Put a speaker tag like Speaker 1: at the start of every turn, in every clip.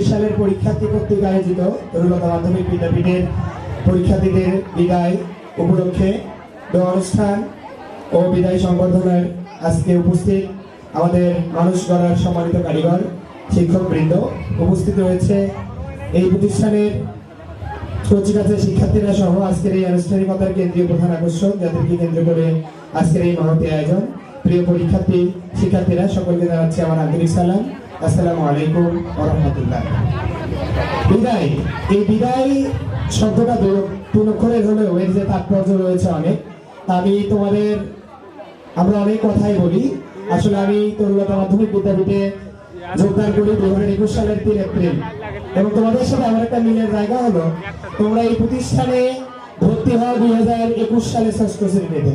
Speaker 1: সালের পরীক্ষার্থী কর্তৃক আয়োজিত তরুণতা মাধ্যমিক বিদ্যাপীঠের পরীক্ষার্থীদের বিদায় উপলক্ষে অনুষ্ঠান ও বিদায় সংবর্ধনায় আজকে উপস্থিত আমাদের মানুষ গড়ার সম্মানিত কারিগর শিক্ষকবৃন্দ উপস্থিত রয়েছে। এই প্রতিষ্ঠানের কচিকাঁচা শিক্ষার্থীরা সহ আজকের এই আনুষ্ঠানিকতার কেন্দ্রীয় প্রধান আকর্ষণ, যাদেরকে কেন্দ্র করে আজকের এই মহতী আয়োজন। প্রিয় পরীক্ষার্থী শিক্ষার্থীরা, সকলকে জানাচ্ছি আমার আন্তরিক সালাম। আসসালামু আলাইকুম ওয়া রাহমাতুল্লাহ। বিদায়, এই বিদায় শব্দটা তিন অক্ষরের হলেও এর যে তাৎপর্য রয়েছে অনেক। আমরা অনেক কথাই বলি। আসলে আমি তরুণতা মাধ্যমিক বিদ্যাপীঠে যোগদান করি 2021 সালের 3 এপ্রিল, এবং তোমাদের সাথে আমার একটা মিলের জায়গা হলো তোমরা এই প্রতিষ্ঠানে ভর্তি হওয়া 2021 সালের 6ষ্ঠ শ্রেণীতে,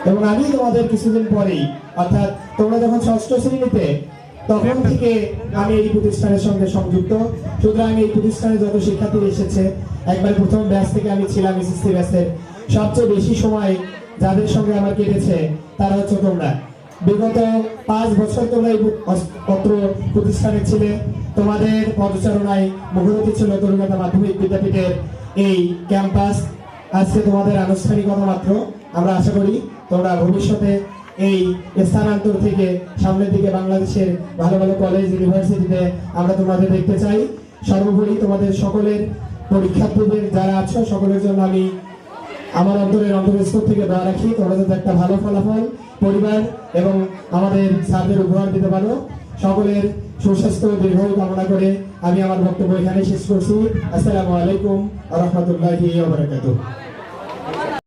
Speaker 1: এবং আমি তোমাদের কিছুদিন পরেই, অর্থাৎ তোমরা যখন 6ষ্ঠ শ্রেণীতে তখন থেকে আমি এই প্রতিষ্ঠানের সঙ্গে সংযুক্ত। সুতরাং এই প্রতিষ্ঠানে যত শিক্ষার্থী এসেছে, একবার প্রথম ব্যাচ থেকে আমি ছিলাম এসএসসি ব্যাচের, সবচেয়ে বেশি সময় যাদের সঙ্গে আমার কেটেছে তারা হচ্ছে তোমরা। বিগত 5 বছর তোমরা এই পত্র প্রতিষ্ঠানে ছিলে, তোমাদের পদচারণায় মুখোমুখি ছিল তরুণতা মাধ্যমিক বিদ্যাপীঠের এই ক্যাম্পাস। আজকে তোমাদের আনুষ্ঠানিকতা মাত্র। আমরা আশা করি তোমরা ভবিষ্যতে এই স্থানান্তর থেকে সামনের দিকে বাংলাদেশের ভালো ভালো কলেজ ইউনিভার্সিটিতে আমরা তোমাদের দেখতে চাই। সর্বোপরি তোমাদের সকলের পরীক্ষার্থীদের যারা আছো সকলের জন্য আমি আমার অন্তরস্থল থেকে দোয়া রাখি তোমরা যাতে একটা ভালো ফলাফল পরিবার এবং আমাদের স্যারদের উপহার দিতে পারো। সকলের সুস্বাস্থ্য দীর্ঘায়ু কামনা করে আমি আমার বক্তব্য এখানে শেষ করছি। আসসালামু আলাইকুম ওয়া রাহমাতুল্লাহি ওয়া বারাকাতুহু।